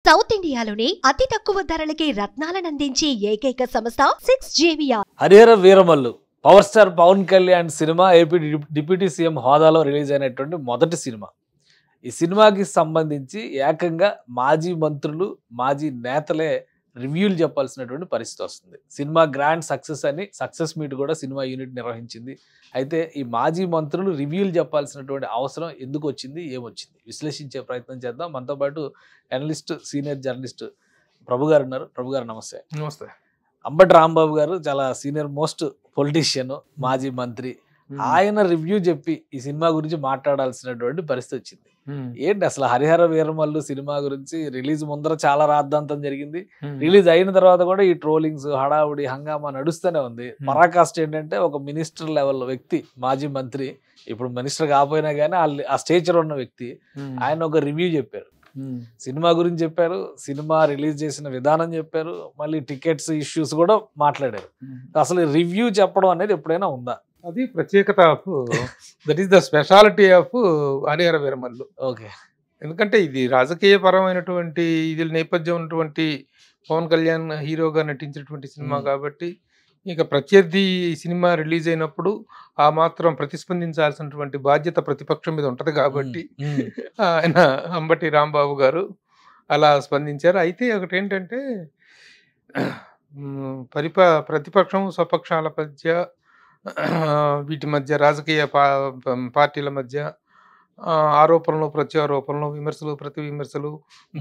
South ఇండియాలోనే అతి తక్కువ ధరలకి రత్నాలనందించే ఏకైక సంస్థ 6JVR. Harihara Veeramallu power star Pawan Kalyan సినిమా ఏపీ డిప్యూటీ సీఎం హోదాలో రిలీజ్ అయినటువంటి మొదటి సినిమా. ఈ సినిమాకి సంబంధించి ఏకంగా మాజీ మంత్రులు మాజీ నేతలే రివ్యూలు చెప్పాల్సినటువంటి పరిస్థితి వస్తుంది. సినిమా గ్రాండ్ సక్సెస్ అని సక్సెస్ మీట్ కూడా సినిమా యూనిట్ నిర్వహించింది. అయితే ఈ మాజీ మంత్రులు రివ్యూలు చెప్పాల్సినటువంటి అవసరం ఎందుకు వచ్చింది, ఏమొచ్చింది విశ్లేషించే ప్రయత్నం చేద్దాం. మనతో పాటు అనలిస్ట్ సీనియర్ జర్నలిస్ట్ ప్రభు గారు ఉన్నారు. ప్రభు గారు నమస్తే. నమస్తే. అంబటి రాంబాబు గారు చాలా సీనియర్ మోస్ట్ పొలిటీషియన్, మాజీ మంత్రి. ఆయన రివ్యూ చెప్పి ఈ సినిమా గురించి మాట్లాడాల్సినటువంటి పరిస్థితి వచ్చింది. ఏంటి అసలు హరిహర వీరమల్లు సినిమా గురించి రిలీజ్ ముందర చాలా రాద్ధాంతం జరిగింది. రిలీజ్ అయిన తర్వాత కూడా ఈ ట్రోలింగ్స్, హడావుడి, హంగామా నడుస్తూనే ఉంది. పరాకాష్ట ఏంటంటే ఒక మినిస్టర్ లెవెల్ వ్యక్తి, మాజీ మంత్రి, ఇప్పుడు మినిస్టర్ కాకపోయినా కానీ ఆ స్టేచర్ ఉన్న వ్యక్తి, ఆయన ఒక రివ్యూ చెప్పారు. సినిమా గురించి చెప్పారు, సినిమా రిలీజ్ చేసిన విధానం చెప్పారు, మళ్ళీ టికెట్స్ ఇష్యూస్ కూడా మాట్లాడారు. అసలు రివ్యూ చెప్పడం అనేది ఎప్పుడైనా ఉందా? అది ప్రత్యేకత of that is the speciality of Harihara Veeramallu. Okay. ఎందుకంటే ఇది రాజకీయ పరమైనటువంటి ఇది నేపథ్యం ఉన్నటువంటి పవన్ కళ్యాణ్ హీరోగా నటించినటువంటి సినిమా కాబట్టి ఇక ప్రత్యర్థి సినిమా రిలీజ్ అయినప్పుడు ఆ మాత్రం ప్రతిస్పందించాల్సినటువంటి బాధ్యత ప్రతిపక్షం మీద ఉంటది కాబట్టి ఆయన అంబటి రాంబాబు గారు అలా స్పందించారు. అయితే ఒకటి ఏంటంటే ప్రతిపక్షం స్వపక్షాల మధ్య, వీటి మధ్య, రాజకీయ పార్టీల మధ్య ఆరోపణలు ప్రత్యారోపణలు, విమర్శలు ప్రతి విమర్శలు,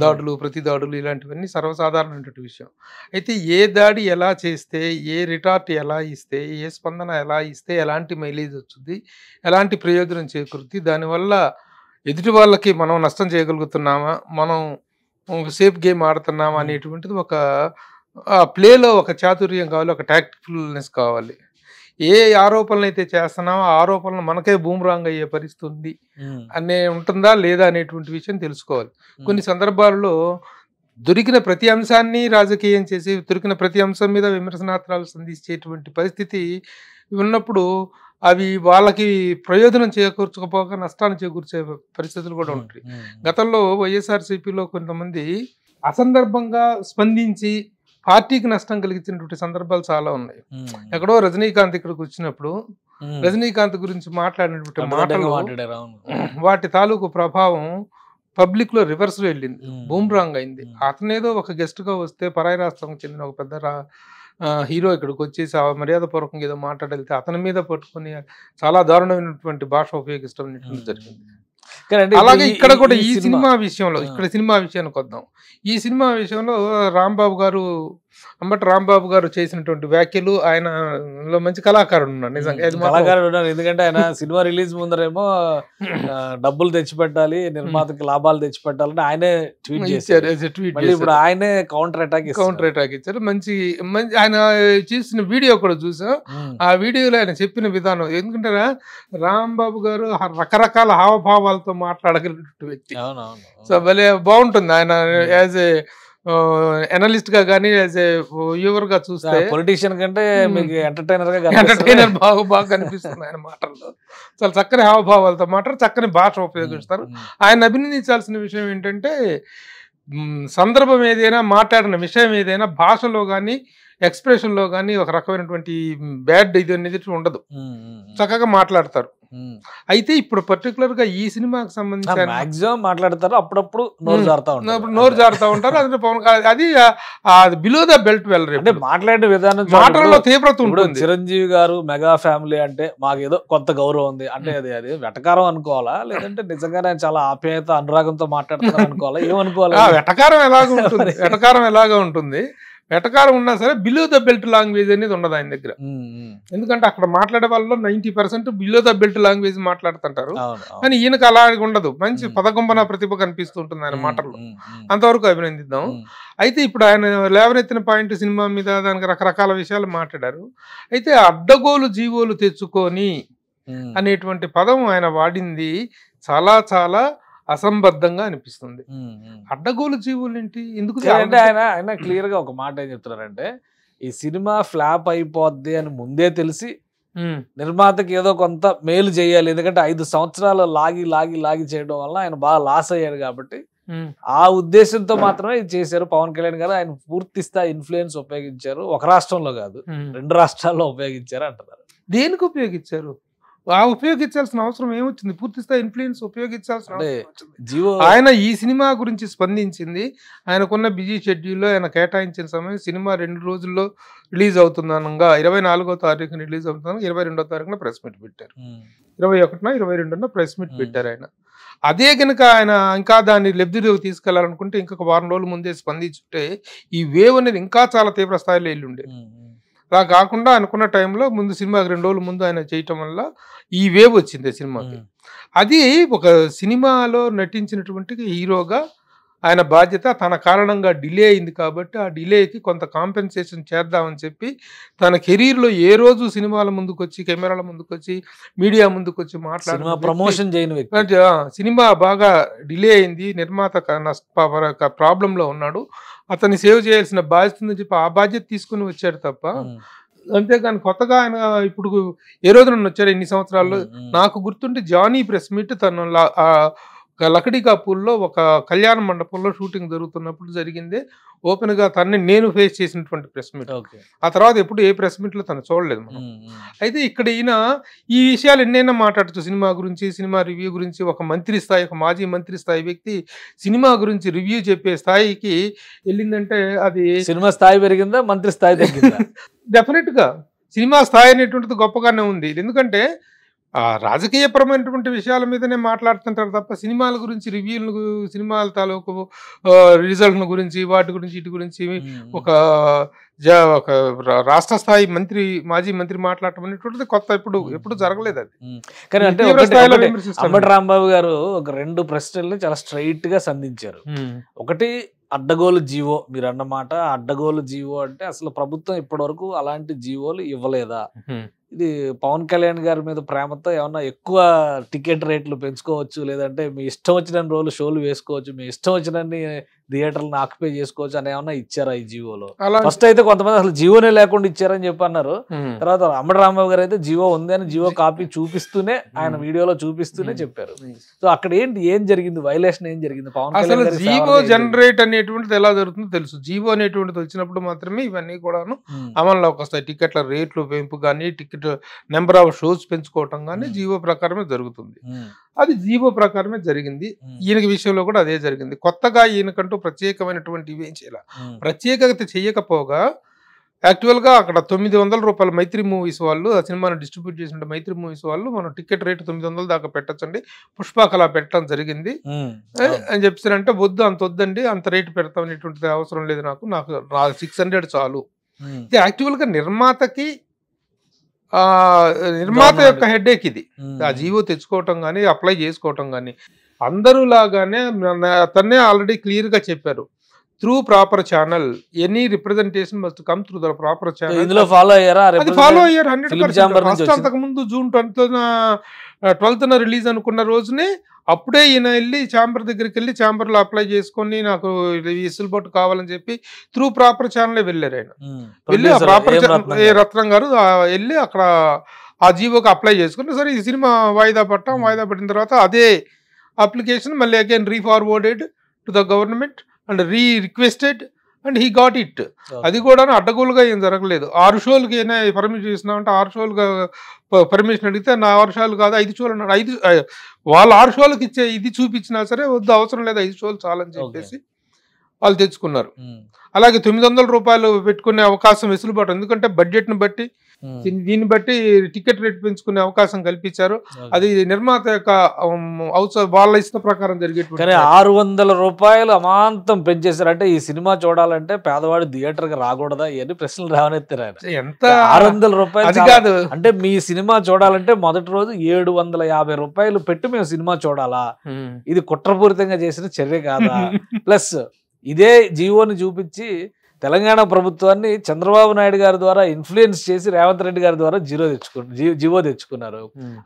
దాడులు ప్రతి దాడులు, ఇలాంటివన్నీ సర్వసాధారణమైనటువంటి విషయం. అయితే ఏ దాడి ఎలా చేస్తే, ఏ రిటార్ట్ ఎలా ఇస్తే, ఏ స్పందన ఎలా ఇస్తే ఎలాంటి మైలేజ్ వచ్చింది, ఎలాంటి ప్రయోజనం చేకూరుతుంది, దానివల్ల ఎదుటి వాళ్ళకి మనం నష్టం చేయగలుగుతున్నామా, మనం సేఫ్ గేమ్ ఆడుతున్నామా అనేటువంటిది ఒక ప్లేలో ఒక చాతుర్యం కావాలి, ఒక టాక్టిక్ఫుల్నెస్ కావాలి. ఏ ఆరోపణలు అయితే చేస్తున్నామో ఆ ఆరోపణలు మనకే బూమరాంగ్ అయ్యే పరిస్థితి ఉంది అనే ఉంటుందా లేదా అనేటువంటి విషయం తెలుసుకోవాలి. కొన్ని సందర్భాల్లో దొరికిన ప్రతి అంశాన్ని రాజకీయం చేసి, దొరికిన ప్రతి అంశం మీద విమర్శనాస్త్రాలు సంధించేటువంటి పరిస్థితి ఉన్నప్పుడు అవి వాళ్ళకి ప్రయోజనం చేకూర్చకపోగా నష్టాన్ని చేకూర్చే పరిస్థితులు కూడా ఉంటాయి. గతంలో వైఎస్ఆర్సీపీలో కొంతమంది అసందర్భంగా స్పందించి పార్టీకి నష్టం కలిగించినటువంటి సందర్భాలు చాలా ఉన్నాయి. ఎక్కడో రజనీకాంత్ ఇక్కడికి వచ్చినప్పుడు రజనీకాంత్ గురించి మాట్లాడినటువంటి మాటలు, వాటి తాలూకు ప్రభావం పబ్లిక్ లో రివర్స్ వెళ్ళింది, బూమ్రాంగ్ అయింది. అతనేదో ఒక గెస్ట్ గా వస్తే పరాయి రాష్ట్రానికి చెందిన ఒక పెద్ద హీరో ఇక్కడికి వచ్చేసి మర్యాదపూర్వకంగా ఏదో మాట్లాడితే అతని మీద పట్టుకుని చాలా దారుణమైనటువంటి భాష ఉపయోగిస్తాం జరిగింది. అలాగే ఇక్కడ కూడా ఈ సినిమా విషయంలో, ఇక్కడ సినిమా విషయానికి వద్దాం. ఈ సినిమా విషయంలో రాంబాబు గారు, అంబటి రాంబాబు గారు చేసినటువంటి వ్యాఖ్యలు, ఆయనలో మంచి కళాకారుడు ఉన్నాడు నిజంగా. ఎందుకంటే ఆయన సినిమా రిలీజ్ ముందరేమో డబ్బులు తెచ్చిపెట్టాలి, నిర్మాతకి లాభాలు తెచ్చిపెట్టాలని ఆయనే ట్వీట్ చేశారు. ఇప్పుడు ఆయనే కౌంటర్ అటాక్ ఇచ్చారు. మంచి ఆయన చేసిన వీడియో కూడా చూసాం. ఆ వీడియోలో ఆయన చెప్పిన విధానం, ఎందుకంటే రాంబాబు గారు రకరకాల హావభావాలతో మాట్లాడగలిగిన వ్యక్తి. సో భలే బాగుంటుంది. ఆయన యాజ్ ఏ అనలిస్ట్ గా కానీ, యాజ్ ఏ వ్యూవర్ గా చూస్తే పొలిటీషియన్ కంటే మీకు ఎంటర్టైనర్ బాగా కనిపిస్తుంది ఆయన మాటల్లో. చాలా చక్కని హావభావాలతో మాట్లాడు, చక్కని భాష ఉపయోగిస్తారు. ఆయన అభినందించాల్సిన విషయం ఏంటంటే, సందర్భం ఏదైనా, మాట్లాడిన విషయం ఏదైనా భాషలో కానీ ఎక్స్ప్రెషన్ లో కానీ ఒక రకమైనటువంటి బ్యాడ్ ఇది అనేది ఉండదు, చక్కగా మాట్లాడతారు. అయితే ఇప్పుడు పర్టికులర్ గా ఈ సినిమాకి సంబంధించి మాక్సిమం మాట్లాడతారు, అప్పుడప్పుడు నోరు జారుతా ఉంటారు. అది బిలో ద బెల్ట్ వెళ్ళరు. అంటే మాట్లాడే విధానం, మాటల్లో తీవ్రత ఉంటుంది. చిరంజీవి గారు మెగా ఫ్యామిలీ అంటే మాకు ఏదో కొంత గౌరవం ఉంది అంటే అది వెటకారం అనుకోవాలా, లేదంటే నిజంగానే చాలా ఆప్యాయత అనురాగంతో మాట్లాడుతున్నారు అనుకోవాలా, ఏమనుకోవాలి? వెటకారం ఎలాగా ఉంటుంది. వెటకారం ఉన్నా సరే బిలో ద బెల్ట్ లాంగ్వేజ్ అనేది ఉండదు ఆయన దగ్గర. ఎందుకంటే అక్కడ మాట్లాడే వాళ్ళలో 90% బిలో ద బెల్ట్ లాంగ్వేజ్ మాట్లాడుతుంటారు. కానీ ఈయనకు అలా ఉండదు, మంచి పదకొంబన ప్రతిభ కనిపిస్తుంటుంది ఆయన మాటల్లో. అంతవరకు అభినందిద్దాం. అయితే ఇప్పుడు ఆయన లేవనెత్తిన పాయింట్ సినిమా మీద దానికి రకరకాల విషయాలు మాట్లాడారు. అయితే అడ్డగోలు జీవోలు తెచ్చుకొని అనేటువంటి పదం ఆయన వాడింది చాలా చాలా అసంబద్ధంగా అనిపిస్తుంది. అడ్డగోలు జీవులు ఏంటి, ఎందుకు అంటే ఆయన క్లియర్ గా ఒక మాట ఏం చెప్తున్నారంటే, ఈ సినిమా ఫ్లాప్ అయిపోద్ది అని ముందే తెలిసి నిర్మాతకి ఏదో కొంత మేలు చేయాలి, ఎందుకంటే 5 సంవత్సరాలు లాగి చేయడం వల్ల ఆయన బాగా లాస్ అయ్యాడు కాబట్టి ఆ ఉద్దేశంతో మాత్రమే ఇది చేశారు పవన్ కళ్యాణ్ గారు. ఆయన పూర్తి స్థాయి ఇన్ఫ్లుయెన్స్ ఉపయోగించారు, ఒక రాష్ట్రంలో కాదు 2 రాష్ట్రాల్లో ఉపయోగించారు అంటున్నారు. దేనికి ఉపయోగించారు? ఉపయోగించాల్సిన అవసరం ఏమొచ్చింది? పూర్తి స్థాయి ఇన్ఫ్లుయెన్స్ ఉపయోగించాల్సిన అవసరం వచ్చింది. ఆయన ఈ సినిమా గురించి స్పందించింది ఆయనకున్న బిజీ షెడ్యూల్లో ఆయన కేటాయించిన సమయం సినిమా 2 రోజుల్లో రిలీజ్ అవుతుందనగా 24వ తారీఖున రిలీజ్ అవుతుందనగా 22వ తారీఖున ప్రెస్ మీట్ పెట్టారు. 21న 22న ప్రెస్ మీట్ పెట్టారు ఆయన. అదే కనుక ఆయన ఇంకా దాన్ని లబ్ధిలోకి తీసుకెళ్లాలనుకుంటే ఇంకొక వారం రోజుల ముందే స్పందించుంటే ఈ వేవ్ అనేది ఇంకా చాలా తీవ్ర స్థాయిలో వెళ్ళుండే. అలా కాకుండా అనుకున్న టైంలో ముందు సినిమాకి 2 రోజుల ముందు ఆయన చేయటం వల్ల ఈ వేవ్ వచ్చింది సినిమాకి. అది ఒక సినిమాలో నటించినటువంటి హీరోగా ఆయన బాధ్యత, తన కారణంగా డిలే అయింది కాబట్టి ఆ డిలేకి కొంత కాంపెన్సేషన్ చేద్దామని చెప్పి తన కెరీర్లో ఏ రోజు సినిమాల ముందుకు వచ్చి కెమెరాల ముందుకు వచ్చి మీడియా ముందుకు వచ్చి ప్రమోషన్ చేయని వ్యక్తి. సినిమా బాగా డిలే అయింది, నిర్మాత ప్రాబ్లంలో ఉన్నాడు, అతన్ని సేవ్ చేయాల్సిన బాధ్యత ఉందని చెప్పి ఆ బాధ్యత తీసుకుని వచ్చాడు తప్ప అంతేగాని కొత్తగా ఆయన ఇప్పుడు ఏ రోజున వచ్చారు ఇన్ని సంవత్సరాల్లో. నాకు గుర్తుంటే జానీ ప్రెస్ మీట్ తను లకడీ కాపూర్లో ఒక కళ్యాణ మండపంలో షూటింగ్ జరుగుతున్నప్పుడు జరిగిందే ఓపెన్ గా తనని నేను ఫేస్ చేసినటువంటి ప్రెస్ మీట్. ఆ తర్వాత ఎప్పుడు ఏ ప్రెస్ మీట్ లో తను చూడలేదు మనం. అయితే ఇక్కడ ఈయన ఈ విషయాలు ఎన్నైనా మాట్లాడచ్చు, సినిమా గురించి, సినిమా రివ్యూ గురించి. ఒక మంత్రి స్థాయి, ఒక మాజీ మంత్రి స్థాయి వ్యక్తి సినిమా గురించి రివ్యూ చెప్పే స్థాయికి వెళ్ళిందంటే అది సినిమా స్థాయి పెరిగిందా, మంత్రి స్థాయి తగ్గిందా? డెఫినెట్ గా సినిమా స్థాయి అనేటువంటిది గొప్పగానే ఉంది. ఎందుకంటే రాజకీయపరమైనటువంటి విషయాల మీదనే మాట్లాడుతుంటారు తప్ప సినిమాల గురించి, రివ్యూలను, సినిమాల తాలూకు రిజల్ట్ల గురించి, వాటి గురించి, ఇటు గురించి ఒక రాష్ట్ర స్థాయి మంత్రి, మాజీ మంత్రి మాట్లాడటం అనేటువంటిది కొత్త, ఎప్పుడు జరగలేదు అది. కానీ అంటే అంబటి రాంబాబు గారు ఒక 2 ప్రశ్నల్ని చాలా స్ట్రైట్ గా సంధించారు. ఒకటి అడ్డగోలు జీవో, మీరు అన్నమాట అడ్డగోలు జీవో అంటే అసలు ప్రభుత్వం ఇప్పటి వరకు అలాంటి జీవోలు ఇవ్వలేదా? ఇది పవన్ కళ్యాణ్ గారి మీద ప్రేమతో ఏమన్నా ఎక్కువ టికెట్ రేట్లు పెంచుకోవచ్చు, లేదంటే మీ ఇష్టం వచ్చిన రోజులు షోలు వేసుకోవచ్చు, మీ ఇష్టం వచ్చినన్ని థియేటర్లను ఆక్యుపై చేసుకోవచ్చు అని ఏమన్నా ఇచ్చారా ఈ జీవోలో? ఫస్ట్ అయితే కొంతమంది అసలు జీవోనే లేకుండా ఇచ్చారని చెప్పి అన్నారు. తర్వాత అంబటి రాంబాబు గారు అయితే జీవో ఉంది అని జీవో కాపీ చూపిస్తూనే ఆయన వీడియోలో చూపిస్తూనే చెప్పారు. సో అక్కడ ఏం జరిగింది, వైలేషన్ ఏం జరిగింది? పవన్ కళ్యాణ్ గారు జీవో జనరేట్ అనేటువంటిది ఎలా జరుగుతుందో తెలుసు. జీవో అనేటువంటిది వచ్చినప్పుడు మాత్రమే ఇవన్నీ కూడాను అమల్లోకి వస్తాయి. టికెట్ల రేట్లు పెంపు కానీ, టికెట్ నెంబర్ ఆఫ్ షోస్ పెంచుకోవటం కానీ జీవో ప్రకారమే జరుగుతుంది. అది జీవో ప్రకారమే జరిగింది. ఈయనకి విషయంలో కూడా అదే జరిగింది. కొత్తగా ఈయనకంటూ ప్రత్యేకమైనటువంటి ఇవేం చేయాలి, ప్రత్యేకత చేయకపోగా యాక్చువల్గా అక్కడ 900 రూపాయలు మైత్రి మూవీస్ వాళ్ళు ఆ సినిమాను డిస్ట్రిబ్యూట్ చేసిన మైత్రి మూవీస్ వాళ్ళు మనం టికెట్ రేటు 900 దాకా పెట్టచ్చండి, పుష్పక్ అలా పెట్టడం జరిగింది అని చెప్పారంటే వద్దు, అంత వద్దండి, అంత రేటు పెడతాం అనేటువంటిది అవసరం లేదు, నాకు 600 చాలు. ఇది యాక్చువల్గా నిర్మాత యొక్క హెడ్ఏక్ ఇది. ఆ జీవో తెచ్చుకోవటం కానీ, అప్లై చేసుకోవటం కానీ అందరూ లాగానే తన్నే ఆల్రెడీ క్లియర్ గా చెప్పారు. Through proper channel, any representation must come through the proper channel. ఇందులో ఫాలో అయ్యారా? అది ఫాలో అయ్యారు 100%. అంతకు ముందు జూన్ 12న రిలీజ్ అనుకున్న రోజునే అప్పుడే ఈయన వెళ్ళి ఛాంబర్ దగ్గరికి వెళ్ళి ఛాంబర్లో అప్లై చేసుకొని నాకు వెసులుబాటు కావాలని చెప్పి త్రూ ప్రాపర్ ఛానలే వెళ్ళారు ఆయన. వెళ్ళి ఆ ప్రాపర్ రత్నం గారు వెళ్ళి అక్కడ ఆ జీవోకి అప్లై చేసుకుని సరే ఈ సినిమా వాయిదా పట్టిన తర్వాత అదే అప్లికేషన్ మళ్ళీ again reforwarded to the government and requested and he got it. అది కూడా అడ్డగోలుగా ఏం జరగలేదు. 6 షోలకి అయినా పర్మిషన్ ఇస్తున్నామంటే 6 షోలుగా పర్మిషన్ అడిగితే నా 6 షోలు కాదు 5 షోలు అన్నాడు. 5 వాళ్ళు 6 షోలకి ఇచ్చే ఇది చూపించినా సరే వద్దు, అవసరం లేదు, 5 షోలు చాలని చెప్పేసి వాళ్ళు తెచ్చుకున్నారు. అలాగే 900 రూపాయలు పెట్టుకునే అవకాశం వెసులుబాటు, ఎందుకంటే బడ్జెట్ని బట్టి దీన్ని బట్టి టికెట్ రేట్ పెంచుకునే అవకాశం కల్పించారు. అది నిర్మాత యొక్క వాళ్ళ ఇష్ట ప్రకారం జరిగేటువంటి. 600 రూపాయలు అమాంతం పెంచేశారు. అంటే ఈ సినిమా చూడాలంటే పేదవాడు థియేటర్ కి రాకూడదా? ఇవన్నీ ప్రశ్నలు రావనెత్తారు. ఎంత 600 రూపాయలు అది కాదు. అంటే మీ సినిమా చూడాలంటే మొదటి రోజు 750 రూపాయలు పెట్టి మేము సినిమా చూడాలా? ఇది కుట్రపూరితంగా చేసిన చర్య కాదా? ప్లస్ ఇదే జీవోని చూపించి తెలంగాణ ప్రభుత్వాన్ని చంద్రబాబు నాయుడు గారి ద్వారా ఇన్ఫ్లుయెన్స్ చేసి రేవంత్ రెడ్డి గారి ద్వారా జీవో తెచ్చుకున్నారు.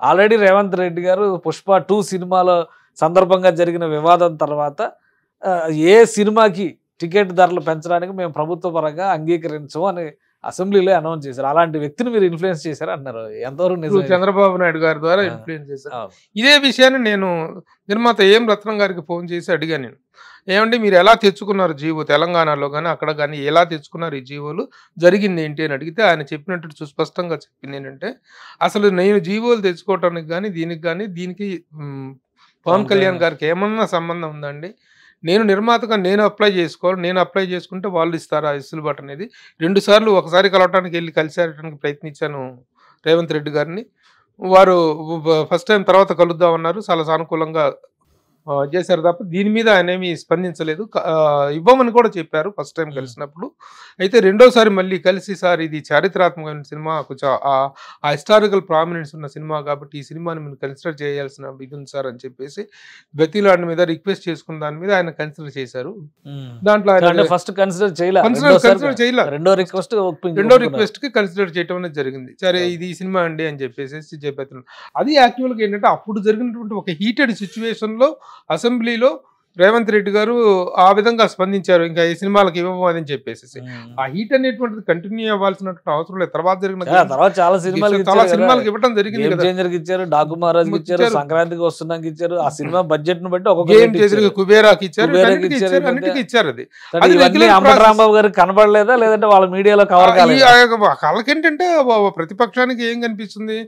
ఆల్రెడీ రేవంత్ రెడ్డి గారు పుష్ప 2 సినిమాలో సందర్భంగా జరిగిన వివాదం తర్వాత ఏ సినిమాకి టికెట్ ధరలు పెంచడానికి మేము ప్రభుత్వ పరంగా అంగీకరించము అని అసెంబ్లీలో అనౌన్స్ చేశారు. అలాంటి వ్యక్తిని మీరు ఇన్ఫ్లుయెన్స్ చేశారు అన్నారు. ఎంతవరకు నిజం? చంద్రబాబు నాయుడు గారి ద్వారా ఇన్ఫ్లుయెన్స్ చేశారు. ఇదే విషయాన్ని నేను నిర్మాత ఏం రత్నం గారికి ఫోన్ చేసి అడిగాను. నేను ఏమంటే మీరు ఎలా తెచ్చుకున్నారు జీవో, తెలంగాణలో కానీ అక్కడ కానీ ఎలా తెచ్చుకున్నారు ఈ జీవోలు, జరిగింది ఏంటి అని అడిగితే ఆయన చెప్పినట్టు సుస్పష్టంగా చెప్పింది ఏంటంటే, అసలు నేను జీవోలు తెచ్చుకోవటానికి కానీ దీనికి పవన్ కళ్యాణ్ గారికి ఏమన్నా సంబంధం ఉందండి? నేను నిర్మాతగా నేను అప్లై చేసుకోవాలి, నేను అప్లై చేసుకుంటే వాళ్ళు ఇస్తారా వెసులుబాటు అనేది. 2 సార్లు, ఒకసారి కలవటానికి వెళ్ళి కలిసేయడానికి ప్రయత్నించాను రేవంత్ రెడ్డి గారిని. వారు ఫస్ట్ టైం తర్వాత కలుద్దామన్నారు, చాలా సానుకూలంగా చేశారు తప్ప దీని మీద ఆయన ఏమీ స్పందించలేదు. ఇవ్వమని కూడా చెప్పారు ఫస్ట్ టైం కలిసినప్పుడు. అయితే రెండోసారి మళ్ళీ కలిసి, సార్ ఇది చారిత్రాత్మకమైన సినిమా, కొంచెం ఆ హిస్టారికల్ ప్రామినెన్స్ ఉన్న సినిమా కాబట్టి ఈ సినిమాని మీరు కన్సిడర్ చేయాల్సిన ఇది ఉంది సార్ అని చెప్పేసి బతిలాడిన మీద రిక్వెస్ట్ చేసుకున్న దాని మీద ఆయన కన్సిడర్ చేశారు. దాంట్లో ఫస్ట్ కన్సిడర్ చేయలేదు, రెండో రిక్వెస్ట్ కి కన్సిడర్ చేయడం అనేది జరిగింది. సరే ఇది ఈ సినిమా అండి అని చెప్పేసి చెప్పేస్తున్నాను. అది యాక్చువల్గా ఏంటంటే అప్పుడు జరిగినటువంటి ఒక హీటెడ్ సిచ్యువేషన్ లో అసెంబ్లీలో రేవంత్ రెడ్డి గారు ఆ విధంగా స్పందించారు, ఇంకా ఈ సినిమాలకు ఇవ్వము అని చెప్పేసి. ఆ హీట్ అనేటువంటిది కంటిన్యూ అవ్వాల్సినటువంటి అవసరం లేదు. తర్వాత చాలా సినిమాలకు ఇవ్వడం జరిగింది కదా. డాకు మహారాజ్ ఇచ్చారు, సంక్రాంతికి వస్తున్నాకి ఇచ్చారు, ఆ సినిమా బడ్జెట్ ను బట్టి కుబేరాకి ఇచ్చారు, అన్నిటికీ ఇచ్చారు. అది రాంబాబు గారికి కనబడలేదా, లేదంటే వాళ్ళ మీడియాలో కవర్ కాలేదు? వాళ్ళకేంటంటే ప్రతిపక్షానికి ఏం కనిపిస్తుంది,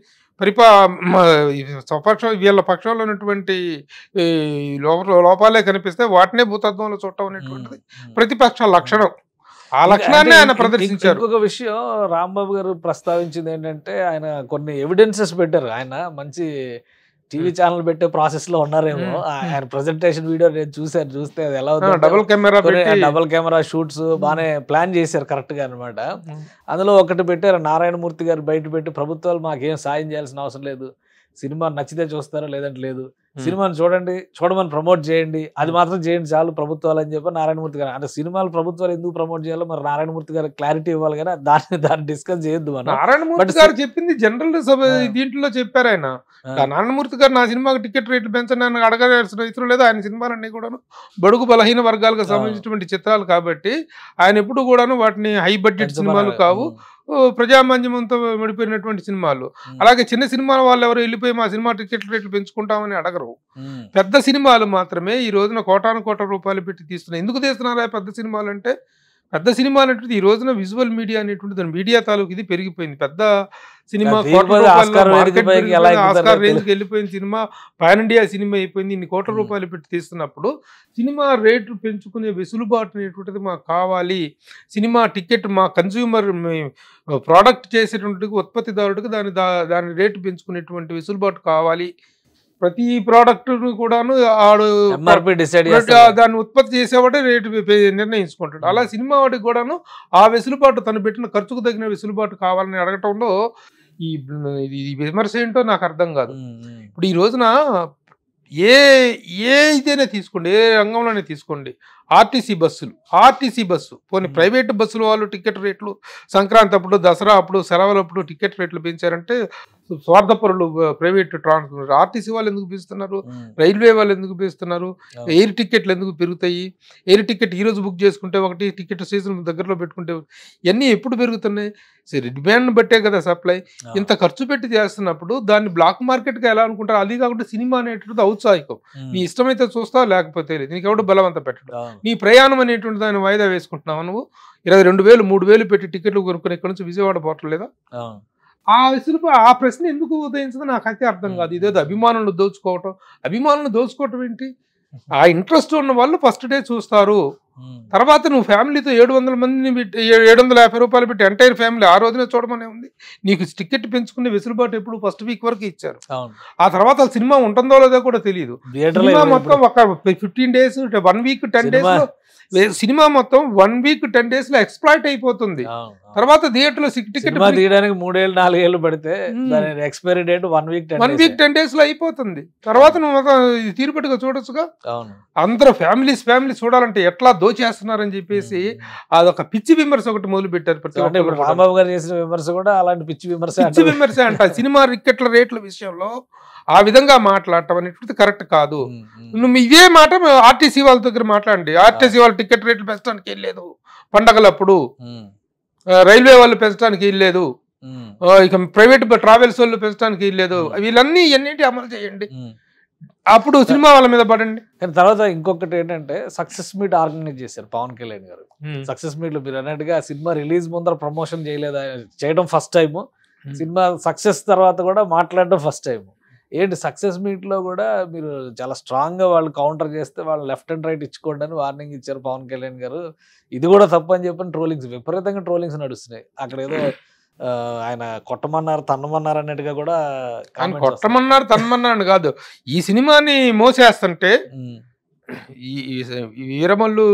స్వపక్షం వీళ్ళ పక్షంలో ఉన్నటువంటి లోపాలే కనిపిస్తే వాటినే భూతత్వంలో చూడటం అనేటువంటిది ప్రతిపక్ష లక్షణం. ఆ లక్షణాన్ని ఆయన ప్రదర్శించారు. ఇంకొక విషయం రాంబాబు గారు ప్రస్తావించింది ఏంటంటే, ఆయన కొన్ని ఎవిడెన్సెస్ పెట్టారు. ఆయన మంచి టీవీ ఛానల్ పెట్టే ప్రాసెస్ లో ఉన్నారేమో. ఆయన ప్రెజెంటేషన్ వీడియో నేను చూస్తే అది ఎలా ఉంది, డబుల్ కెమెరా షూట్స్ బాగానే ప్లాన్ చేశారు కరెక్ట్ గా అనమాట. అందులో ఒకటి పెట్టారు, నారాయణమూర్తి గారు బయట పెట్టి, ప్రభుత్వాలు మాకేం సాయం చేయాల్సిన అవసరం లేదు, సినిమా నచ్చితే చూస్తారో లేదంటే లేదు, సినిమాని చూడమని ప్రమోట్ చేయండి, అది మాత్రం చేయండి చాలు ప్రభుత్వాలు అని చెప్పి నారాయణమూర్తి గారు. అంటే సినిమాలు ప్రభుత్వాలు ఎందుకు ప్రమోట్ చేయాలో మరి నారాయణమూర్తి గారు క్లారిటీ ఇవ్వాలి కానీ దాన్ని డిస్కస్ చేయొద్దు. నారాయణమూర్తి గారు చెప్పింది జనరల్ దీంట్లో చెప్పారు ఆయన. నారాయణమూర్తి గారు నా సినిమాకి టికెట్ రేట్లు పెంచండి అని అడగాల్సిన ఇతరులు లేదు. ఆయన సినిమాలన్నీ కూడాను బడుగు బలహీన వర్గాలకు సంబంధించినటువంటి చిత్రాలు కాబట్టి ఆయన ఎప్పుడు కూడాను వాటిని హై బడ్జెట్ సినిమాలు కావు, ప్రజామాన్యంతో విడిపోయినటువంటి సినిమాలు. అలాగే చిన్న సినిమాల వాళ్ళు ఎవరు వెళ్ళిపోయి మా సినిమా టికెట్ రేట్లు పెంచుకుంటామని అడగరు. పెద్ద సినిమాలు మాత్రమే ఈ రోజున కోటాను రూపాయలు పెట్టి తీస్తున్నాయి. ఎందుకు తీస్తున్నారా పెద్ద సినిమాలు అంటే, పెద్ద సినిమా అనేటువంటి ఈ రోజున విజువల్ మీడియా అనేటువంటి దాని మీడియా తాలూకు ఇది పెరిగిపోయింది. పెద్ద సినిమా ఆస్కార్ రేంజ్కి వెళ్ళిపోయిన సినిమా పాన్ ఇండియా సినిమా అయిపోయింది. ఇన్ని కోట్ల రూపాయలు పెట్టి తీస్తున్నప్పుడు సినిమా రేట్లు పెంచుకునే వెసులుబాటు అనేటువంటిది మాకు కావాలి. సినిమా టికెట్ మా కన్జ్యూమర్ ప్రోడక్ట్ చేసేటువంటి ఉత్పత్తిదారుడికి దాని రేటు పెంచుకునేటువంటి వెసులుబాటు కావాలి. ప్రతి ప్రోడక్ట్ కూడాను దాన్ని ఉత్పత్తి చేసేవాడే రేటు నిర్ణయించుకుంటాడు. అలా సినిమా వాడికి కూడాను ఆ వెసులుబాటు, తను పెట్టిన ఖర్చుకు తగిన వెసులుబాటు కావాలని అడగటంలో ఈ విమర్శ ఏంటో నాకు అర్థం కాదు. ఇప్పుడు ఈ రోజున ఏ ఇదైనా తీసుకోండి, ఏ రంగంలోనే తీసుకోండి, ఆర్టీసీ బస్సు పోనీ ప్రైవేట్ బస్సుల వాళ్ళు టికెట్ రేట్లు సంక్రాంతి అప్పుడు, దసరా అప్పుడు, సెలవులప్పుడు టికెట్ రేట్లు పెంచారంటే స్వార్థపరులు ప్రైవేట్ ట్రాన్స్పోర్ట్. ఆర్టీసీ వాళ్ళు ఎందుకు పెంచుతున్నారు, రైల్వే వాళ్ళు ఎందుకు పెంచుతున్నారు, ఎయిర్ టికెట్లు ఎందుకు పెరుగుతాయి, ఎయిర్ టికెట్ ఈరోజు బుక్ చేసుకుంటే ఒకటి, టికెట్ సీజన్ దగ్గరలో పెట్టుకుంటే ఇవన్నీ ఎప్పుడు పెరుగుతున్నాయి? సరే డిమాండ్ బట్టే కదా సప్లై. ఇంత ఖర్చు పెట్టి చేస్తున్నప్పుడు దాన్ని బ్లాక్ మార్కెట్గా ఎలా అనుకుంటారు? అది కాకుండా సినిమా అనేటువంటిది ఔత్సాహికం. నీ ఇష్టమైతే చూస్తావు, లేకపోతే లేదు. నీకు ఎవడు బలవంత పెట్టడం. నీ ప్రయాణం అనేటువంటి దాన్ని వాయిదా వేసుకుంటున్నావు. నువ్వు 22,000 3,000 పెట్టి టికెట్లు కొనుక్కుని ఇక్కడ నుంచి విజయవాడ పోవటం లేదా? ఆ ప్రశ్న ఎందుకు ఉదయించిందో నాకైతే అర్థం కాదు. ఇదేదో అభిమానులను దోచుకోవటం ఏంటి? ఆ ఇంట్రెస్ట్ ఉన్న వాళ్ళు ఫస్ట్ డే చూస్తారు. తర్వాత నువ్వు ఫ్యామిలీతో 700 మందిని పెట్టి 750 రూపాయలు పెట్టి ఎంటైర్ ఫ్యామిలీ ఆ రోజునే చూడమనే ఉంది. నీకు టికెట్ పెంచుకునే వెసులుబాటు ఎప్పుడు ఫస్ట్ వీక్ వరకు ఇచ్చారు. ఆ తర్వాత సినిమా ఉంటుందో లేదో కూడా తెలియదు. సినిమా మొత్తం ఒక 15 days 1 week 10 days సినిమా మొత్తం 1 week 10 days లో ఎక్స్‌ప్లాయిట్ అయిపోతుంది. తర్వాత థియేటర్ లో టికెట్ తీయడానికి 3 ఏళ్ళు 4 ఏళ్ళు పడితే ఎక్స్పైరీ డేట్ 1 week 10 days లో అయిపోతుంది. తర్వాత నువ్వు తీరుపట్టుగా చూడొచ్చుగా. అందరూ ఫ్యామిలీస్ చూడాలంటే ఎట్లా దోచేస్తున్నారని చెప్పేసి అదొక పిచ్చి విమర్శ ఒకటి మొదలు పెట్టారు. రాంబాబు గారు చేసిన విమర్శ కూడా అలాంటి పిచ్చి విమర్శ అంట. సినిమా టికెట్ల రేట్ల విషయంలో ఆ విధంగా మాట్లాడటం అనేటువంటిది కరెక్ట్ కాదు. నువ్వు ఇదే మాట ఆర్టీసీ వాళ్ళ దగ్గర మాట్లాడండి. ఆర్టీసీ వాళ్ళ టికెట్ రేట్లు పెంచడానికి వెళ్ళలేదు పండగలప్పుడు. రైల్వే వాళ్ళు పెంచడానికి వీల్లేదు, ఇక ప్రైవేట్ ట్రావెల్స్ వాళ్ళు పెంచడానికి వీల్లేదు, వీళ్ళన్నీ ఎన్నింటి అమలు చేయండి, అప్పుడు సినిమా వాళ్ళ మీద పడండి. కానీ తర్వాత ఇంకొకటి ఏంటంటే సక్సెస్ మీట్ ఆర్గనైజ్ చేశారు పవన్ కళ్యాణ్ గారు. సక్సెస్ మీట్ లో మీరు అన్నట్టుగా సినిమా రిలీజ్ ముందర ప్రమోషన్ చేయడం ఫస్ట్ టైం, సినిమా సక్సెస్ తర్వాత కూడా మాట్లాడడం ఫస్ట్ టైం. ఏంటి సక్సెస్ మీట్ లో కూడా మీరు చాలా స్ట్రాంగ్ గా వాళ్ళు కౌంటర్ చేస్తే వాళ్ళు లెఫ్ట్ అండ్ రైట్ ఇచ్చుకోండి అని వార్నింగ్ ఇచ్చారు పవన్ కళ్యాణ్ గారు. ఇది కూడా తప్పు అని చెప్పని ట్రోలింగ్స్ విపరీతంగా ట్రోలింగ్స్ నడుస్తున్నాయి. అక్కడ ఏదో ఆయన కొట్టమన్నారు తన్నమన్నారు అన్నట్టుగా కూడా, ఆయన కొట్టమన్నారు తన్నమన్నారు కాదు, ఈ సినిమాని మోసేస్తుంటే ఈ వీరమల్లు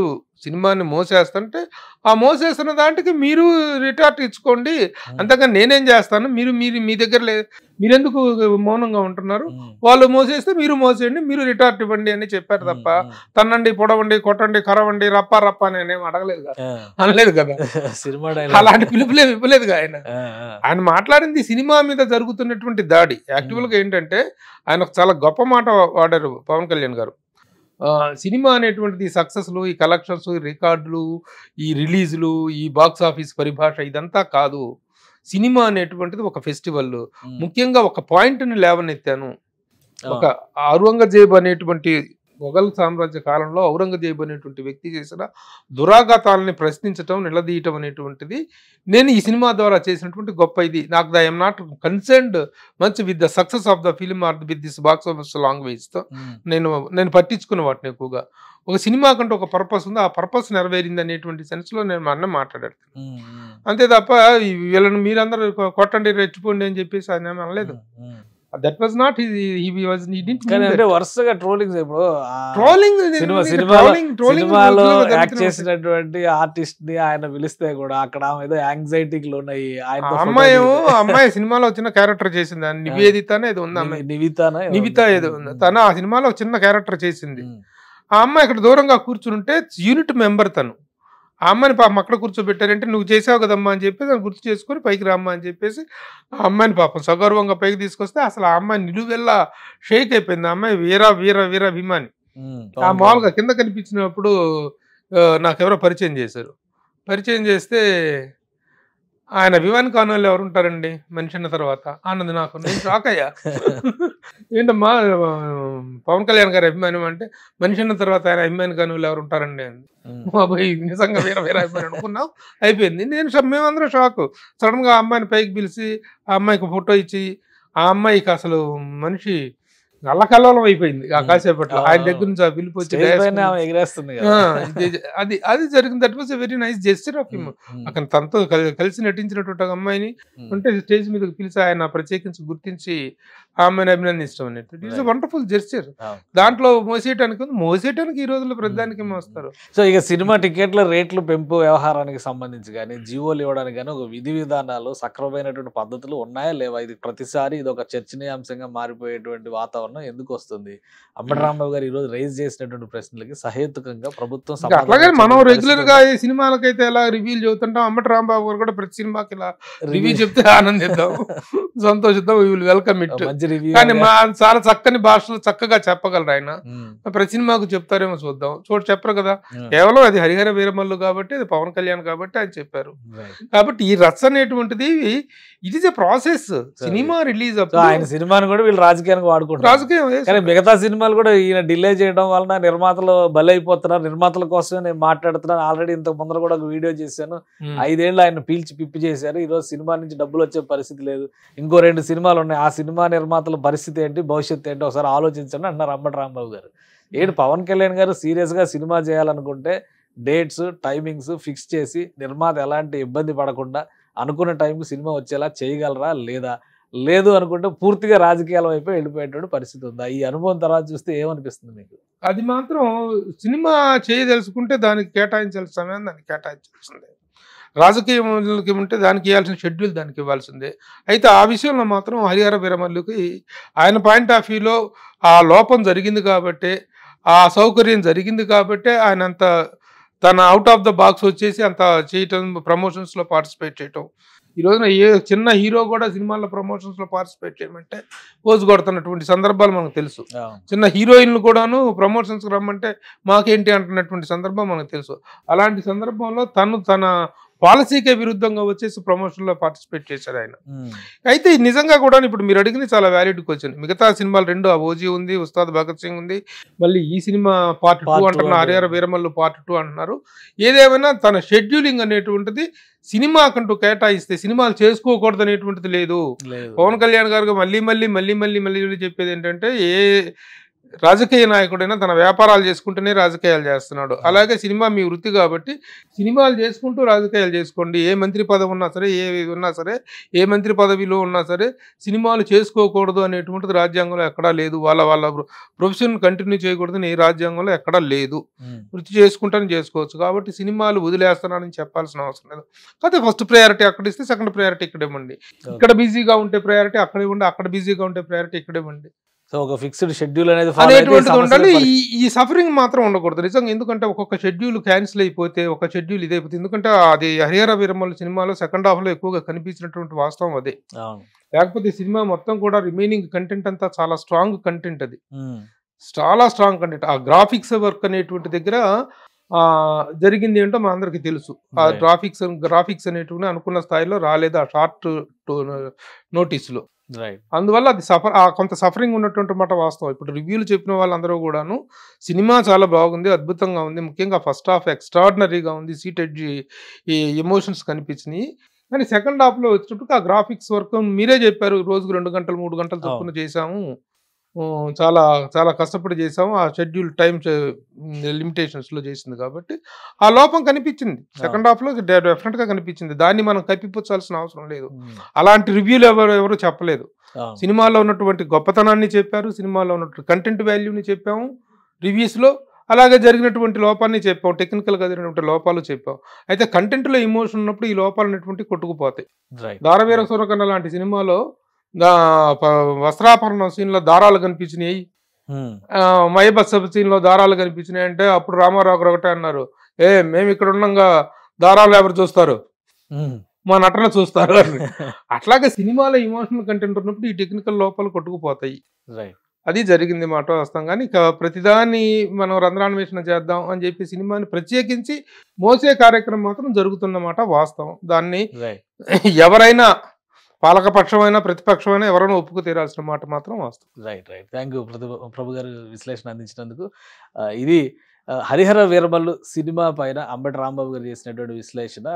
సినిమాని మోసేస్తుంటే ఆ మోసేస్తున్న దాంట్కి మీరు రిటార్ట్ ఇచ్చుకోండి, అంతేగాని నేనేం చేస్తాను, మీరు మీ దగ్గర లేదు, మీరెందుకు మౌనంగా ఉంటున్నారు, వాళ్ళు మోసేస్తే మీరు మోసేయండి, మీరు రిటార్ట్ ఇవ్వండి అని చెప్పారు తప్ప తన్నండి పొడవండి కొట్టండి కరవండి రప్ప రప్ప అని నేనేం అడగలేదు కదా, అనలేదు కదా, సినిమా అలాంటి పిలుపులేమి ఇవ్వలేదుగా ఆయన మాట్లాడింది సినిమా మీద జరుగుతున్నటువంటి దాడి. యాక్చువల్గా ఏంటంటే ఆయన చాలా గొప్ప మాట వాడారు పవన్ కళ్యాణ్ గారు. సినిమా అనేటువంటిది సక్సెస్లు, ఈ కలెక్షన్స్, ఈ రికార్డులు, ఈ రిలీజులు, ఈ బాక్స్ ఆఫీస్ పరిభాష ఇదంతా కాదు. సినిమా అనేటువంటిది ఒక ఫెస్టివల్. ముఖ్యంగా ఒక పాయింట్ని లేవనెత్తాను. ఒక ఔరంగజేబ్ అనేటువంటి మొఘల్ సామ్రాజ్య కాలంలో ఔరంగజేబ్ అనేటువంటి వ్యక్తి చేసిన దురాఘాతాలని ప్రశ్నించటం, నిలదీయటం అనేటువంటిది నేను ఈ సినిమా ద్వారా చేసినటువంటి గొప్ప ఇది. నాకు I'm not concerned much with the success of the film or with this box office లాంగ్వేజ్తో నేను పట్టించుకున్న వాటిని ఎక్కువగా. ఒక సినిమా కంటే ఒక పర్పస్ ఉంది, ఆ పర్పస్ నెరవేరింది అనేటువంటి సెన్స్లో నేను మా అన్న మాట్లాడాను. అంతే తప్ప వీళ్ళని మీరందరూ కొట్టండి రెచ్చిపోండి అని చెప్పేసి ఆయన ఏమీ అనలేదు. That was not he didn't mean that. వరుసగా ట్రోలింగ్స్ ఇప్పుడు సినిమాలో యాక్ట్ చేసినటువంటి ఆర్టిస్ట్ ని ఆయన పిలిస్తే కూడా అక్కడ ఏదో యాంగ్జైటీకి లోనయ్యి అమ్మాయి సినిమాలో చిన్న క్యారెక్టర్ చేసింది, నివేదిత ఏదో ఉంది, అమ్మాయి నివిత ఏదో ఉంది, తను ఆ సినిమాలో చిన్న క్యారెక్టర్ చేసింది. ఆ అమ్మాయి ఇక్కడ దూరంగా కూర్చుంటే యూనిట్ మెంబర్ తను. ఆ అమ్మాయిని పాపం అక్కడ కూర్చోబెట్టారంటే నువ్వు చేసావు కదమ్మా అని చెప్పేసి దాన్ని గుర్తు చేసుకొని పైకి రామ్మా అని చెప్పేసి ఆ అమ్మాయిని పాపం సగౌరవంగా పైకి తీసుకొస్తే అసలు ఆ అమ్మాయి నిలువెల్లా షేక్ అయిపోయింది. ఆ అమ్మాయి వీర వీర వీర అభిమాని. ఆ మామూలుగా కింద కనిపించినప్పుడు నాకెవరో పరిచయం చేశారు. పరిచయం చేస్తే ఆయన అభిమాని కాని వాళ్ళు ఎవరు ఉంటారండి మనిషి అన్న తర్వాత అన్నది నాకు. నేను షాక్ అయ్యా. ఏంటమ్మా పవన్ కళ్యాణ్ గారి అభిమానం అంటే మనిషి అన్న తర్వాత ఆయన అభిమాని కాని వాళ్ళు ఎవరు ఉంటారండి అని. బాబాయ్ నిజంగా వేరే వేరే అభిమాని అనుకున్నాం, అయిపోయింది. మేమందరం షాక్. సడన్ గా ఆ అమ్మాయిని పైకి పిలిచి ఆ అమ్మాయికి ఫోటో ఇచ్చి ఆ అమ్మాయికి అసలు మనిషి అల్లకల్లోలం అయిపోయింది ఆ కాసేపట్లో. ఆయన దగ్గర నుంచి ఆ పిలుపు వచ్చి అది జరిగింది. That was a very nice gesture of him. అక్కడ తనతో కలిసి నటించినటువంటి అమ్మాయిని అంటే స్టేజ్ మీదకి పిలిచి ఆయన ప్రత్యేకించి గుర్తించి ఆ అమ్మాయిని అభినందించడం అనేది ఇట్ ఈస్ వండర్ఫుల్ జెస్చర్. దాంట్లో మోసేయటానికి ఈ రోజుల్లో ప్రధానికి మోస్తారు. సో ఇక సినిమా టికెట్ల రేట్లు పెంపు వ్యవహారానికి సంబంధించి కానీ జీవోలు ఇవ్వడానికి కానీ ఒక విధి విధానాలు సక్రమైనటువంటి పద్ధతులు ఉన్నాయా లేవా? ఇది ప్రతిసారి ఇది ఒక చర్చనీయాంశంగా మారిపోయేటువంటి వాతావరణం ఎందుకు వస్తుంది? అంబటి రాంబాబు గారు ఈ రోజు రైజ్ చేసినటువంటి ప్రశ్నలకి సహేతుకంగా ప్రభుత్వం అట్లాగే మనం రెగ్యులర్ గా ఈ సినిమాలకైతే ఎలా రివ్యూలు చెబుతుంటాం, అంబటి రాంబాబు గారు కూడా ప్రతి సినిమాకి ఇలా రివ్యూ చెప్తే ఆనందిద్దాం, సంతోషిద్దాం, వీ విల్ వెల్కమ్ ఇట్. కానీ చాలా చక్కని భాషలో చక్కగా చెప్పగలరు ఆయన. ప్రతి సినిమాకు చెప్తారేమో చూద్దాం. చెప్పరు కదా, కేవలం అది హరిహర వీరమల్లు కాబట్టి, అది పవన్ కళ్యాణ్ కాబట్టి ఆయన చెప్పారు. కాబట్టి ఈ రచ్చ అనేటువంటిది it is a process. Cinema release ఆయన సినిమాని కూడా వీళ్ళు రాజకీయానికి వాడుకుంటారు. కానీ మిగతా సినిమాలు కూడా ఈయన డిలే చేయడం వలన నిర్మాతలు బలైపోతున్నారు. నిర్మాతల కోసమే నేను మాట్లాడుతున్నాను. ఆల్రెడీ ఇంతకు ముందర కూడా ఒక వీడియో చేశాను. 5 ఏళ్ళు ఆయన పీల్చి పిప్పి చేశారు. ఈ రోజు సినిమా నుంచి డబ్బులు వచ్చే పరిస్థితి లేదు. ఇంకో 2 సినిమాలు ఉన్నాయి. ఆ సినిమా నిర్మాతల పరిస్థితి ఏంటి, భవిష్యత్తు ఏంటి ఒకసారి ఆలోచించండి అన్నారు అంబటి రాంబాబు గారు. ఏంటి పవన్ కళ్యాణ్ గారు సీరియస్ గా సినిమా చేయాలనుకుంటే డేట్స్ టైమింగ్స్ ఫిక్స్ చేసి నిర్మాత ఎలాంటి ఇబ్బంది పడకుండా అనుకున్న టైంకి సినిమా వచ్చేలా చేయగలరా లేదా? లేదు అనుకుంటే పూర్తిగా రాజకీయాల వైపు వెళ్ళిపోయేటువంటి పరిస్థితి ఉందా? ఈ అనుభవం తర్వాత చూస్తే ఏమనిపిస్తుంది మీకు? అది మాత్రం సినిమా చేయదలుచుకుంటే దానికి కేటాయించాల్సిన సమయం దానికి కేటాయించాల్సిందే. రాజకీయం ఉంటే దానికి ఇవ్వాల్సిన షెడ్యూల్ దానికి ఇవ్వాల్సిందే. అయితే ఆ విషయంలో మాత్రం హరిహర వీరమల్లుకి ఆయన పాయింట్ ఆఫ్ వ్యూలో ఆ లోపం జరిగింది కాబట్టి, ఆ సౌకర్యం జరిగింది కాబట్టి ఆయన అంత తన అవుట్ ఆఫ్ ద బాక్స్ వచ్చేసి అంత చేయటం, ప్రమోషన్స్లో పార్టిసిపేట్ చేయటం. ఈ రోజున ఏ చిన్న హీరో కూడా సినిమాల్లో ప్రమోషన్స్లో పార్టిసిపేట్ చేయమంటే పోజు కొడుతున్నటువంటి సందర్భాలు మనకు తెలుసు. చిన్న హీరోయిన్లు కూడాను ప్రమోషన్స్కి రమ్మంటే మాకేంటి అంటున్నటువంటి సందర్భం మనకు తెలుసు. అలాంటి సందర్భంలో తన పాలసీకే విరుద్ధంగా వచ్చేసి ప్రమోషన్లో పార్టిసిపేట్ చేశారు ఆయన. అయితే నిజంగా కూడా ఇప్పుడు మీరు అడిగింది చాలా వ్యాలిడ్ క్వశ్చన్. మిగతా సినిమాలు 2 ఓజీ ఉంది, ఉస్తాద్ భగత్ సింగ్ ఉంది, మళ్ళీ ఈ సినిమా పార్ట్ 2 అంటున్నారు, హరిహర వీరమల్లు పార్ట్ 2 అంటున్నారు. ఏదేమైనా తన షెడ్యూలింగ్ అనేటువంటిది సినిమాకంటూ కేటాయిస్తే సినిమాలు చేసుకోకూడదు అనేటువంటిది లేదు. పవన్ కళ్యాణ్ గారు మళ్ళీ మళ్ళీ మళ్ళీ మళ్ళీ మళ్ళీ చెప్పేది ఏంటంటే, ఏ రాజకీయ నాయకుడైనా తన వ్యాపారాలు చేసుకుంటూనే రాజకీయాలు చేస్తున్నాడు. అలాగే సినిమా మీ వృత్తి కాబట్టి సినిమాలు చేసుకుంటూ రాజకీయాలు చేసుకోండి. ఏ మంత్రి పదవి ఉన్నా సరే, ఏ ఉన్నా సరే, ఏ మంత్రి పదవిలో ఉన్నా సరే సినిమాలు చేసుకోకూడదు అనేటువంటిది రాజ్యాంగంలో ఎక్కడా లేదు. వాళ్ళ ప్రొఫెషన్ కంటిన్యూ చేయకూడదని ఏ రాజ్యాంగంలో ఎక్కడా లేదు. వృత్తి చేసుకుంటానే చేసుకోవచ్చు. కాబట్టి సినిమాలు వదిలేస్తున్నానని చెప్పాల్సిన అవసరం లేదు. కాకపోతే ఫస్ట్ ప్రయారిటీ అక్కడ ఇస్తే సెకండ్ ప్రయారిటీ ఇక్కడ ఇవ్వండి. ఇక్కడ బిజీగా ఉంటే ప్రయారిటీ అక్కడ ఇవ్వండి, అక్కడ బిజీగా ఉంటే ప్రయారిటీ ఇక్కడ ఇవ్వండి. సో ఒక ఫిక్స్డ్ షెడ్యూల్ అనేది ఉండాలి. ఈ సఫరింగ్ మాత్రం ఉండకూడదు నిజంగా. ఎందుకంటే ఒక్కొక్క షెడ్యూల్ క్యాన్సిల్ అయిపోతే, ఒక షెడ్యూల్ ఇదైపోతుంది. ఎందుకంటే అది హరిహర వీరమల్లు సినిమాలో సెకండ్ హాఫ్ లో ఎక్కువగా కనిపించినటువంటి వాస్తవం అదే. లేకపోతే సినిమా మొత్తం కూడా రిమైనింగ్ కంటెంట్ అంతా చాలా స్ట్రాంగ్ కంటెంట్, అది చాలా స్ట్రాంగ్ కంటెంట్. ఆ గ్రాఫిక్స్ వర్క్ అనేటువంటి దగ్గర జరిగింది ఏంటో మన అందరికి తెలుసు. ఆ గ్రాఫిక్స్ అనేటువంటి అనుకున్న స్థాయిలో రాలేదు ఆ షార్ట్ నోటీసులో. అందువల్ల అది కొంత సఫరింగ్ ఉన్నటువంటి మాట వాస్తవం. ఇప్పుడు రివ్యూలు చెప్పిన వాళ్ళందరూ కూడాను సినిమా చాలా బాగుంది, అద్భుతంగా ఉంది, ముఖ్యంగా ఫస్ట్ హాఫ్ ఎక్స్ట్రాడినరీగా ఉంది, సీట్ ఎడ్జ్ ఈ ఎమోషన్స్ కనిపించినాయి. కానీ సెకండ్ హాఫ్ లో వచ్చేటప్పుడు ఆ గ్రాఫిక్స్ వర్క్ మీరే చెప్పారు, రోజుకు 2 గంటలు 3 గంటలు చొప్పున చేసాము, చాలా చాలా కష్టపడి చేసాము, ఆ షెడ్యూల్ టైం లిమిటేషన్స్ లో చేసింది కాబట్టి ఆ లోపం కనిపించింది. సెకండ్ హాఫ్ లో డెఫినెట్ గా కనిపించింది. దాన్ని మనం కప్పిపుచ్చాల్సిన అవసరం లేదు. అలాంటి రివ్యూలు ఎవరు చెప్పలేదు. సినిమాలో ఉన్నటువంటి గొప్పతనాన్ని చెప్పారు, సినిమాలో ఉన్నటువంటి కంటెంట్ వాల్యూని చెప్పాము రివ్యూస్ లో. అలాగే జరిగినటువంటి లోపాన్ని చెప్పాం, టెక్నికల్ గా జరిగినటువంటి లోపాలు చెప్పాం. అయితే కంటెంట్ లో ఎమోషన్ ఉన్నప్పుడు ఈ లోపాలు అనేటువంటి కొట్టుకుపోతాయి. దారవీర సూరకర్ణ లాంటి సినిమాలో వస్త్రాపహరణం సీన్ లో దారాలు కనిపించినాయి, మయబత్స సీన్ లో దారాలు కనిపించినాయి అంటే అప్పుడు రామారావు గారు ఒకటే అన్నారు, మేము ఇక్కడ ఉన్నాగా దారాలు ఎవరు చూస్తారు, మా నటన చూస్తారు. అట్లాగే సినిమాలో ఎమోషనల్ కంటెంట్ ఉన్నప్పుడు ఈ టెక్నికల్ లోపాలు కొట్టుకుపోతాయి. అది జరిగింది మాట వాస్తవం. కానీ ప్రతిదాన్ని మనం రంధ్రాన్వేషణ చేద్దాం అని చెప్పి సినిమాని ప్రత్యేకించి మోసే కార్యక్రమం మాత్రం జరుగుతున్నమాట వాస్తవం. దాన్ని ఎవరైనా పాలకపక్షమైనా ప్రతిపక్షమైనా ఎవరైనా ఒప్పుకు తీరాల్సిన మాట మాత్రం వాస్తవం. రైట్. థ్యాంక్ యూ ప్రభు గారు విశ్లేషణ అందించినందుకు. ఇది హరిహర వీరమల్లు సినిమా పైన అంబటి రాంబాబు గారు చేసినటువంటి విశ్లేషణ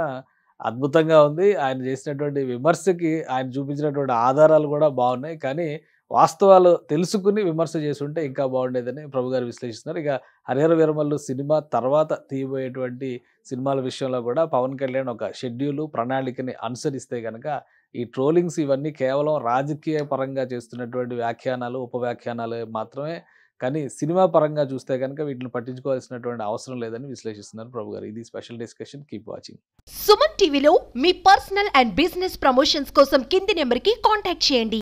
అద్భుతంగా ఉంది. ఆయన చేసినటువంటి విమర్శకి ఆయన చూపించినటువంటి ఆధారాలు కూడా బాగున్నాయి. కానీ వాస్తవాలు తెలుసుకుని విమర్శ చేసుంటే ఇంకా బాగుండేదని ప్రభు గారు విశ్లేషిస్తున్నారు. ఇక హరిహర వీరమల్లు సినిమా తర్వాత తీయబోయేటువంటి సినిమాల విషయంలో కూడా పవన్ కళ్యాణ్ ఒక షెడ్యూల్ ప్రణాళికని అనుసరిస్తే కనుక ఈ ట్రోలింగ్స్ ఇవన్నీ కేవలం రాజకీయ పరంగా చేస్తున్నటువంటి వ్యాఖ్యానాలు, ఉపవ్యాఖ్యానాలు మాత్రమే. కానీ సినిమా పరంగా చూస్తే కనుక వీటిని పట్టించుకోవాల్సినటువంటి అవసరం లేదని విశ్లేషిస్తున్నారు ప్రభు గారు. ఇది special discussion. Keep watching. Suman టీవీలో మీ పర్సనల్ అండ్ బిజినెస్ ప్రమోషన్స్ కోసం కింది నెంబర్కి కాంటాక్ట్ చేయండి.